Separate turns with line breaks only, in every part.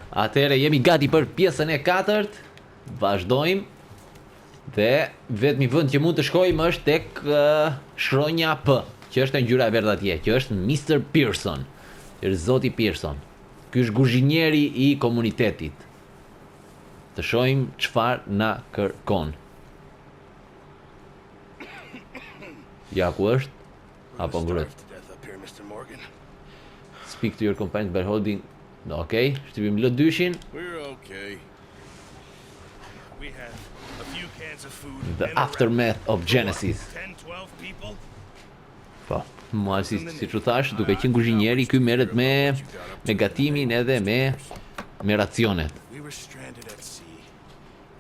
Atëherë jemi gati për pjesën e 4. Vazhdojmë. Dhe vetmi vend që mund të shkojmë është tek shronja P, që është ngjyra e verdhë atje, që është Mr. Pearson. Është zoti Pearson. Ky është kuzhinieri i komunitetit. Të shohim çfarë na kërkon. Ja ku është? Apo ngret. Speak to your companions by holding. Okej, shtypim L2-shin. The aftermath of Genesis. Po, mua si që thash, duke qenë kuzhinieri, ky merret me gatimin edhe me racionet.
We were stranded at sea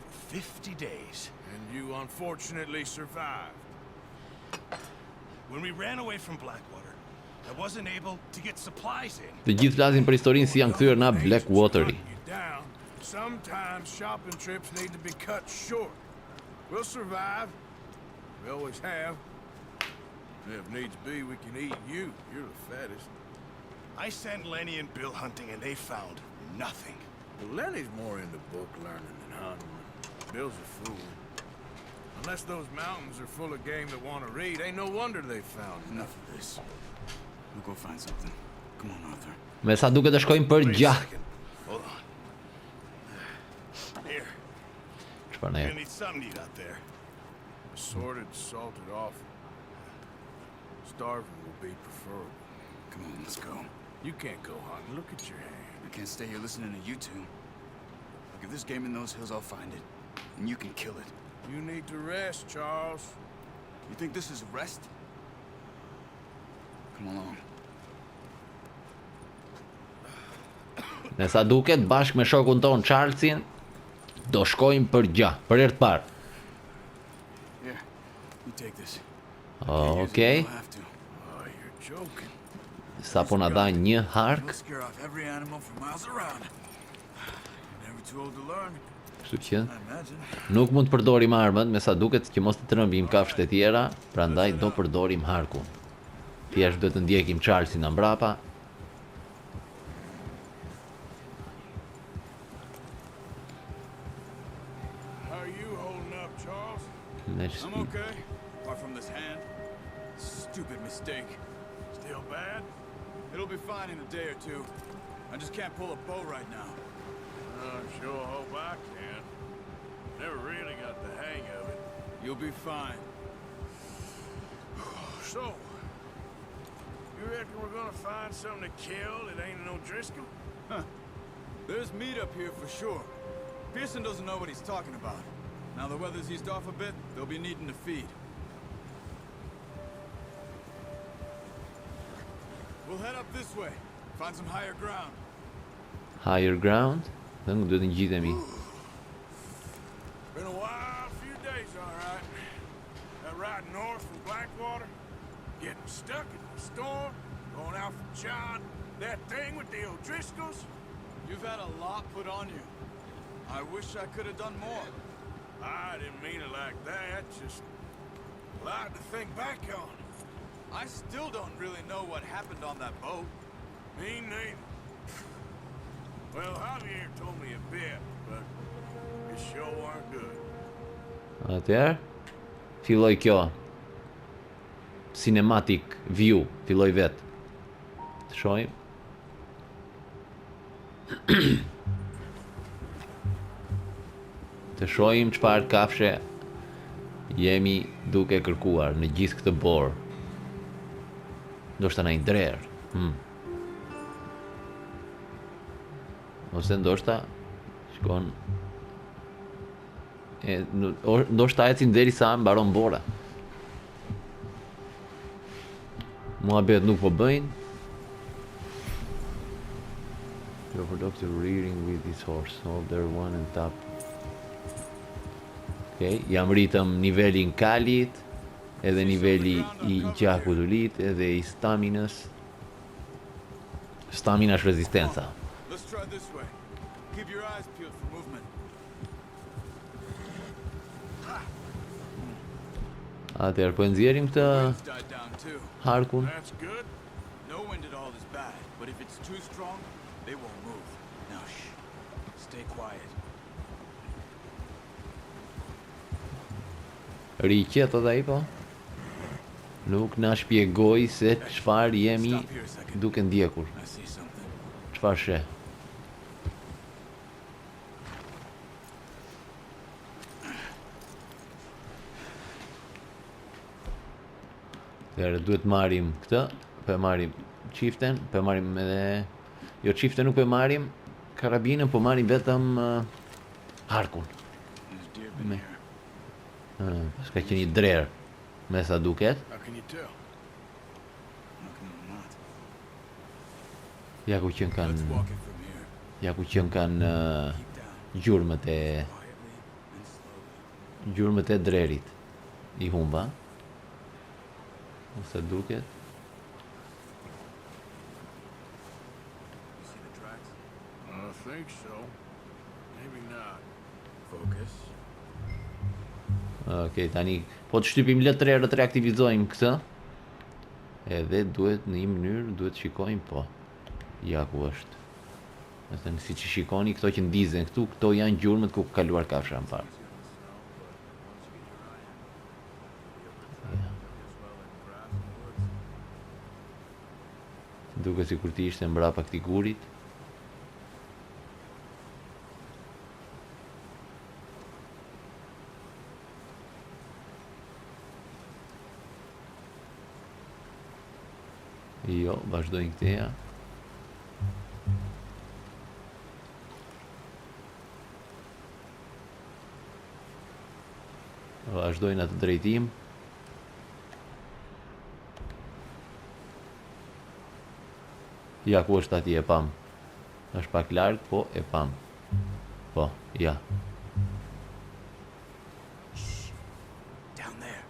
for 50 days. And you unfortunately survived. When we ran away from Blackwater, I wasn't able to get supplies in.
Të gjithë flasin për historinë si janë kthyer nga Blackwateri.
Sometimes shopping trips need to be cut short. We'll survive. We always have. If needs be, we can eat you. You're the fattest. I sent Lenny and Bill hunting and they found nothing. Well, Lenny's more into book learning than hunting. Bill's a fool. Unless those mountains are full of game that want to read, ain't no wonder they found enough of this. We'll go find something. Come on, Arthur.
Me sa duket të shkojmë për gjatë.
Hold on. Here.
Çfarë ne?
You need something to eat out there. Assorted, salted off. Starving will be preferable. Come on, let's go. You can't go hunting. Look at your hand.
I can't stay here listening to you two. Look, if there's game in those hills, I'll find it. And you can kill it.
You need to rest, Charles.
You think this is rest? Come along.
Ne sa duket bashkë me shokun ton Charlesin do shkojmë për gjatë, për herë të parë.
Here, you take this.
Okej.
You'll have to.
Oh, you're joking.
Sa po na dha një hark.
We'll scare off every animal for miles around. Never too old to learn,
Kështu që
I imagine.
nuk mund të përdorim armët, me sa duket që mos të trembim kafshët e tjera, prandaj do përdorim harkun. Thjesht do të ndjekim Charlesin nga mbrapa.
How are you holding up, Charles?
I'm okay. Apart from this hand. Stupid mistake.
Still bad?
It'll be fine in a day or two. I just can't pull a bow right now.
I sure hope I can. Never really got the hang of it.
You'll be fine.
So, you reckon we're gonna find something to kill that ain't no Driscoll?
Huh. There's meat up here for sure. Pearson doesn't know what he's talking about. Now the weather's eased off a bit, they'll be needing to feed. We'll head up this way. Find some higher ground.
Higher ground. Dhe nuk duhet të ngjitemi.
Been a wild few days, all right. That ride north from Blackwater, getting stuck in the storm, going out from John, that thing with the O'Driscolls.
You've had a lot put on you. I wish I could have done more.
I didn't mean it like that, just a lot to think back on.
I still don't really know what happened on that boat.
Me neither. Well, Javier told me a bit, but it sure weren't good.
Atëherë filloi kjo cinematic view, filloi vet. Të shohim. Të shohim çfarë kafshë jemi duke kërkuar në gjithë këtë borë. Ndoshta na i drer. Ose ndoshta shkon ndoshta ecin derisa mbaron bora. Muhabet nuk po bëjnë. Your doctor rearing with his horse. Hold there one and tap. Okay, jam rritëm nivelin kalit, edhe niveli i gjakut edhe i staminës. Stamina është rezistenca.
Let's try this way. Keep your eyes peeled for movement.
Atëherë po nxjerrim këtë
Winds died down too.
harkun.
That's good.
No wind at all is bad, but if it's too strong, they won't move. Now shh. Stay quiet.
Riqet edhe ai po. Nuk na shpjegoi se çfarë jemi
Stop here a second.
duke ndjekur.
I see something.
Çfarë sheh? Atëherë duhet marrim këtë, po e marrim çiften, po e marrim edhe jo çiften nuk po e marrim karabinën, po marrim vetëm harkun.
There's deer been here.
S'ka qenë një drer, me sa duket.
How can you tell?
How come I'm not?
Ja ku qenë
Let's
kanë,
walk it from here.
ja ku qenë kanë
Keep down.
gjurmët e
Quietly and slowly.
gjurmët e drerit. I humba. Sa duket.
You see the tracks?
I think so. Maybe not.
Focus.
Okej, tani po të shtypim letërerë të reaktivizojmë këtë. Edhe duhet në një mënyrë duhet shikojmë po. Ja ku është. Nëse siç i shikoni këto që ndizen këtu, këto janë gjurmët ku ka kaluar kafsha më parë. Duke si kur ti ishte mbrapa këtij gurit. Jo, vazhdojnë këteja. Vazhdojnë atë drejtim. Ja ku është atje e pam. Është pak larg, po e pam. Po, ja.
Down there.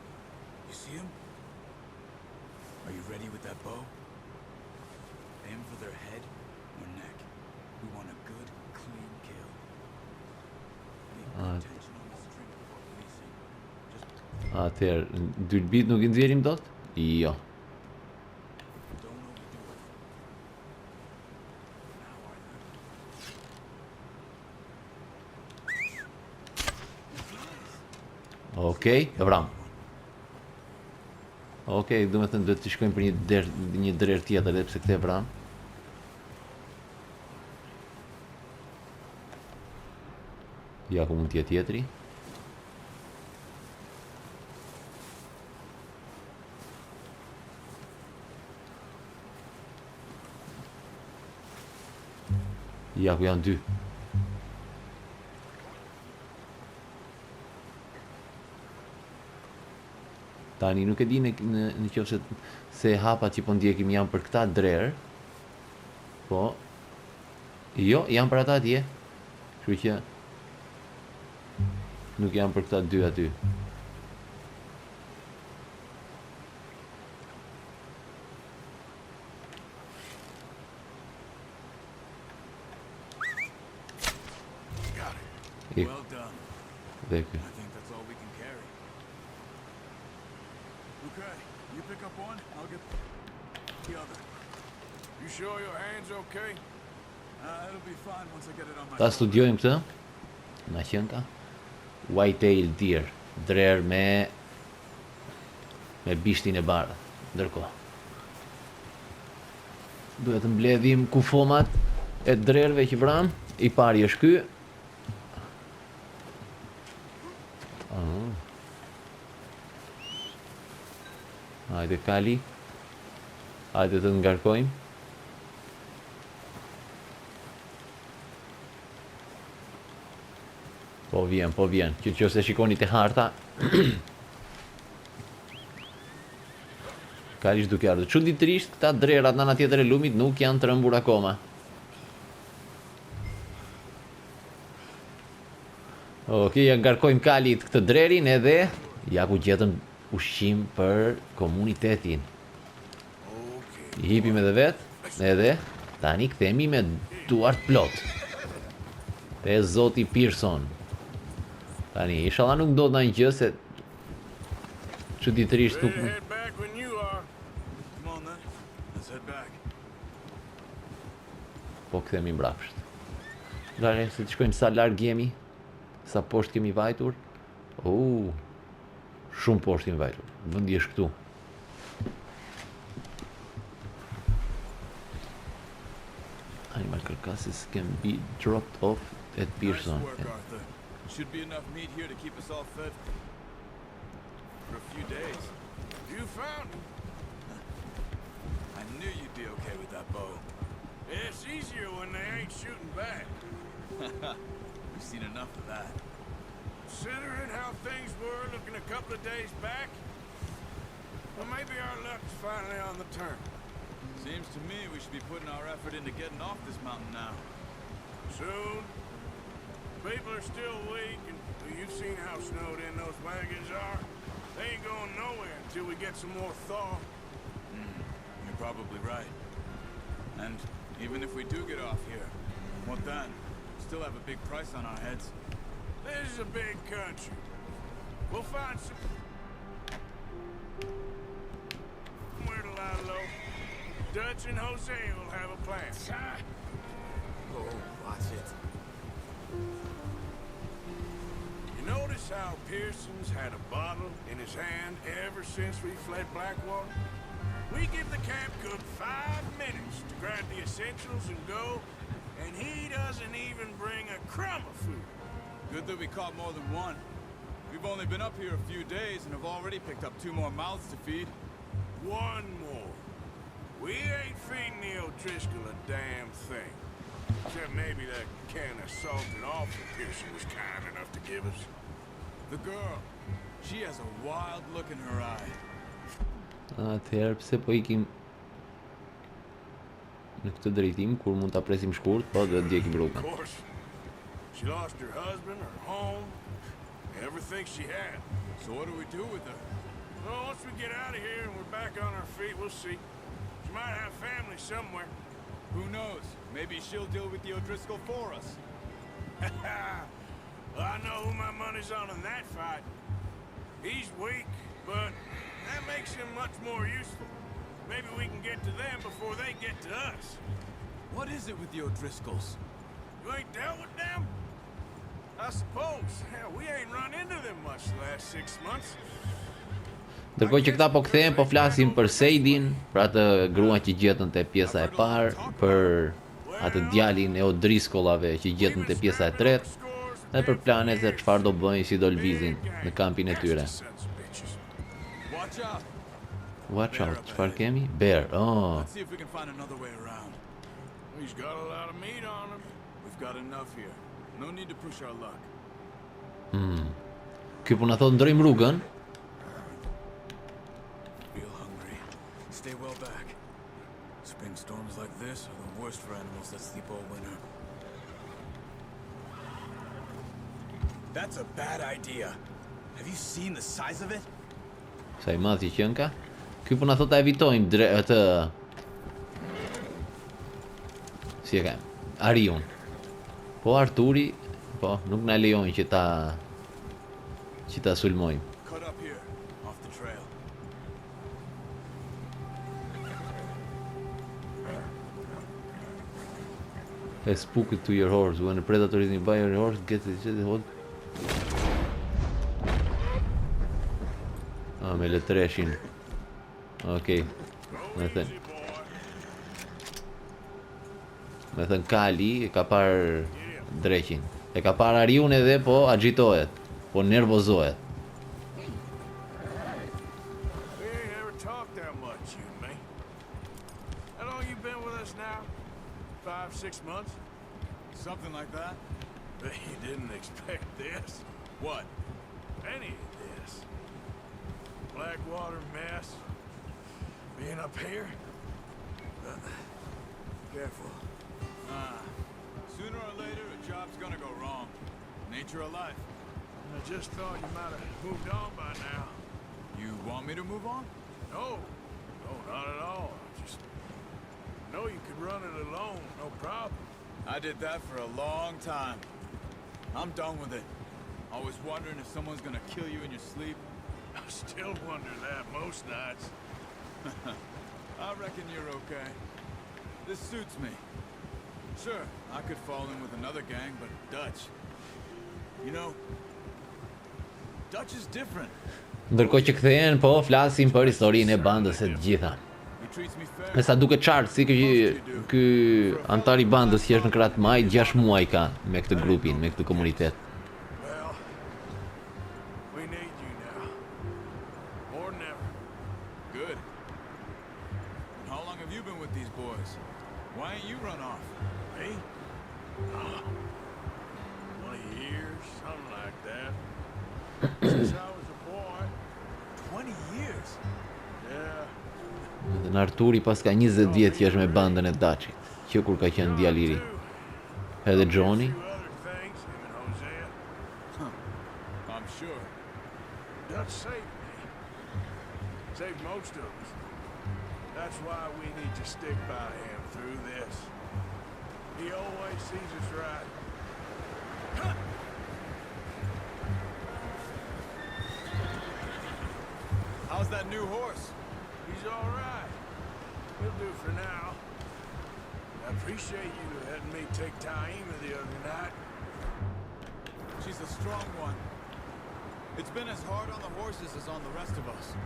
You see him? Are you ready with that bow? Aim for their head or neck. We want a good, clean kill. Pay attention on the string before releasing. Just
Atëherë, dylbit nuk I nxjerrim dot? Jo.
don't overdo it. Now are there?
Okej, e vram. Okej, do të thënë duhet të shkojmë për një drer tjetër edhe pse këtë e vram. Ja ku mund të jetë tjetri. Ja ku janë dy. Tani nuk e di në qoftë se hapat që po ndjekim janë për këta drer. Po. Jo, janë për ata atje. Kështu që nuk janë për këta dy aty.
Got it.
E,
Well done.
dhe ky.
I think that's all we can carry. Okay, you pick up one, I'll get the other.
You sure your hand's okay?
It'll be fine once I get it on my
Ta
shoulder.
studiojmë këtë. Na qenë ka. White-tailed deer, drer me bishtin e bardhë. Ndërkohë duhet të mbledhim kufomat e drerve që vram. I pari është ky. Hajde Kali. Hajde të ngarkojmë. Po vjen, po vjen. Që nëse shikoni te harta. Kali është duke ardhur. Çuditërisht këta drerat në ana tjetër e lumit nuk janë trembur akoma. Okej, ja ngarkojmë Kalit këtë drerin edhe ja ku gjetëm ushqim për komunitetin.
Okay.
I hipim edhe vet, edhe tani kthehemi me duart plot. Te zoti Pearson. Tani, inshallah nuk do të na gjë se çuditërisht
Ready
nuk
to head back when you are.
Come on then, let's head back.
po kthehemi mbrapsht. Lare se të shkojmë sa larg jemi, sa poshtë kemi vajtur. Shumë poshtë kemi vajtur. Vendi është këtu. Animal carcasses can be dropped off at Pearson.
Nice work, Arthur. Should be enough meat here to keep us all fed for a few days.
You found him.
I knew you'd be okay with that bow.
It's easier when they ain't shooting back.
We've seen enough of that.
Considering how things were looking a couple of days back, well, maybe our luck's finally on the turn.
Seems to me we should be putting our effort into getting off this mountain now.
Soon. People are still weak, and you've seen how snowed in those wagons are. They ain't going nowhere until we get some more thaw.
You're probably right. And even if we do get off here, what then? Still have a big price on our heads.
This is a big country. We'll find somewhere to lie low. Dutch and Jose will have a plan.
Oh, watch it.
You notice how Pearson's had a bottle in his hand ever since we fled Blackwater? We give the camp cook 5 minutes to grab the essentials and go, and he doesn't even bring a crumb of food.
Good that we caught more than one. We've only been up here a few days and have already picked up 2 more mouths to feed.
One more. We ain't feeding the O'Driscoll a damn thing. Except maybe that can of salted offal Pearson was kind enough to give us.
The girl. She has a wild look in her eye.
Atëherë pse po ikim në këtë drejtim kur mund ta presim shkurt, po do të ndjekim
Of
rrugën.
course. She lost her husband, her home, everything she had.
So what do we do with her?
Well, once we get out of here and we're back on our feet, we'll see. She might have family somewhere.
Who knows? Maybe she'll deal with the O'Driscoll for us.
Well, I know who my money's on in that fight. He's weak, but that makes him much more useful. Maybe we can get to them before they get to us.
What is it with the O'Driscolls?
You ain't dealt with them? I suppose. Hell, we ain't run into them much the last 6 months.
Ndërkohë që këta po kthehen, po flasin për Sejdin, për atë gruan që gjetën te pjesa e parë, për atë djalin e O'Driscollave që gjetën te pjesa e tretë, dhe për planet se çfarë do bëjnë, si do lvizin në kampin e tyre.
Watch out.
Watch out, çfarë kemi? Bear. Oh,
Let's see if we can find another way around.
He's got a lot of meat on him.
We've got enough here. No need to push our luck.
ky po na thot ndrojmë rrugën.
Feel hungry. Stay well back. Spring storms like this are the worst for animals that sleep all winter. That's a bad idea. Have you seen the size of it?
Sa i madh që qen ka. Ky po na thot ta evitojmë atë si e kam, Ariun. Po Arturi, po nuk na lejojnë që ta sulmojmë.
Cut up here, off the trail.
Spook it to your horse. When a predator is nearby your horse, get it hold. Me letreshin. Okej. Me thënë Kali e ka parë dreqin. E ka parë Ariun edhe po agjitohet, po nervozohet.
We ain't ever talked that much, you and me. How long you been with us now? 5, 6 months?
Something like that?
Bet you didn't expect this.
What?
Any of this. Blackwater mess. Being up here. Careful.
Sooner or later, a job's gonna go wrong. Nature of life.
I just thought you might have moved on by now.
You want me to move on?
No, not at all. Just know you could run it alone, no problem.
I did that for a long time. I'm done with it. Always wondering if someone's gonna kill you in your sleep.
I still wonder that most nights.
I reckon you're okay. This suits me. Sure, I could fall in with another gang, but Dutch. You know, Dutch is different.
Ndërkohë që kthehen, po flasim për historinë e bandës së të gjitha.
He treats me fair.
Me sa duket qartë si ky antar i bandës që është në krah të majit 6 muaj ka me këtë grupin, me këtë komunitet.
Well, we need you now. More than ever.
Good. And how long have you been with these boys? Why ain't you run off?
Me? 20 years, something like that. Since I was a boy.
20 years.
Yeah.
Dhe në Arturi pas ka 20 vjet që është me bandën e Dutchit, që kur ka qenë djalë i ri. Edhe Johnny,
Few other things, him and Hosea.
I'm sure.
Dutch saved me. Saved most of us. That's why we need to stick by him through this. He always sees us right. Huh.
How's that new horse?
He's all right. He'll do for now. I appreciate you letting me take Taima the other night.
She's a strong one. It's been as hard on the horses as on the rest of us.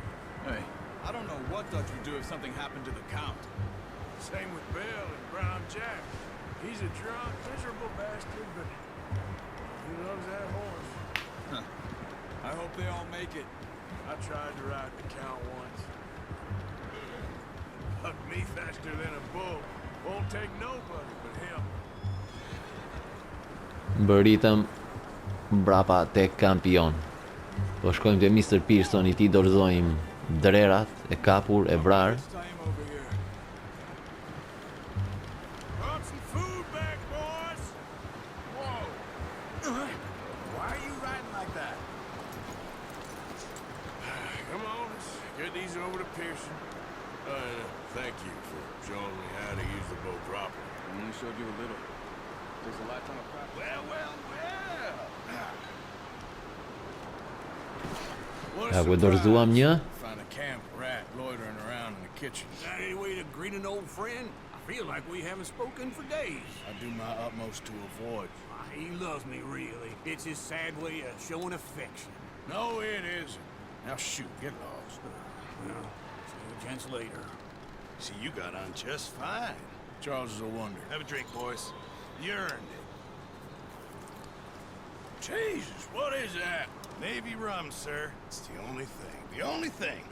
Hey, I don't know what Dutch would do if something happened to the Count.
Same with Bill and Brown Jack. He's a drunk, miserable bastard, but he loves that horse.
I hope they all make it.
I tried to ride the Count once. Hugged me faster than a bull. Won't take nobody but him.
mbëritëm mbrapa tek kampion. Po shkojmë te Mr. Pearson, i ti dorëzojmë drerat e kapur, e vrarë.
Let's tie him over here.
Brought some food back, boys. Whoa.
Why are you riding like that?
Come on, let's get these over to Pearson. Thank you for showing me how to use the bow properly.
I only showed you a little. There's a lifetime of practice.
Well.
Ja ku dorëzuam një.
Find a camp rat loitering around in the kitchen.
Is that any way to greet an old friend? I feel like we haven't spoken for days.
I do my utmost to avoid.
He loves me, really. It's his sad way of showing affection.
No, it isn't. Now shoot, get lost.
Well, see you gents later.
See, you got on just fine. Charles is a wonder. Have a drink, boys. You earned it. Jesus, what is that? Navy rum, sir. It's the only thing. The only thing.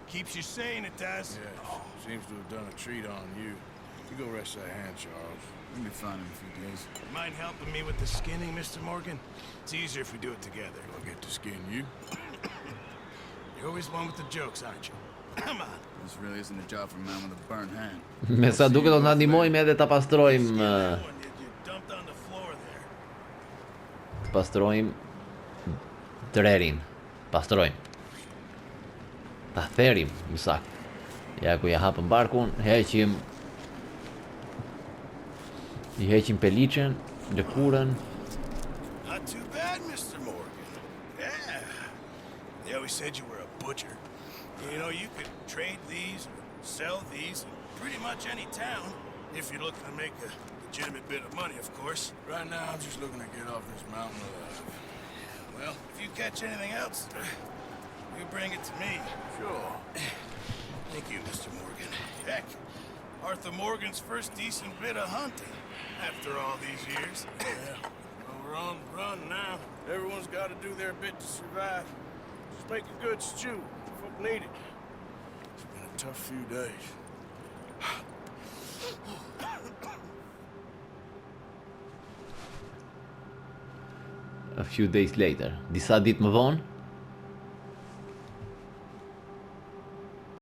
Keeps you sane, it does. Yes. Seems to have done a treat on you. You go rest that hand, Charles.
We'll be fine in a few days.
Mind helping me with the skinning, Mr. Morgan? It's easier if we do it together. I'll get to skin you. You're always one with the jokes, aren't you? Come on.
This really isn't a job for a man with a burnt hand.
Me sa duket do na ndihmojmë edhe ta pastrojmë,
You dumped on the floor there.
të pastrojmë drerin. Pastrojmë. Ta therim, më saktë. Ja ku ja hapëm barkun, heqim. I heqim peliçen, lëkurën.
Not too bad, Mr. Morgan. Yeah. They always said you were a butcher. You know, you could trade these or sell these in pretty much any town if you're looking to make a legitimate bit of money, of course. Right now, I'm just looking to get off this mountain alive. Well, if you catch anything else, you bring it to me. Sure. Thank you, Mr. Morgan. Heck, Arthur Morgan's first decent bit of hunting after all these years. Yeah. Well, we're on the run now. Everyone's got to do their bit to survive. Just make a good stew. Folk need it. It's been a tough few days.
A few days later. Disa ditë më vonë,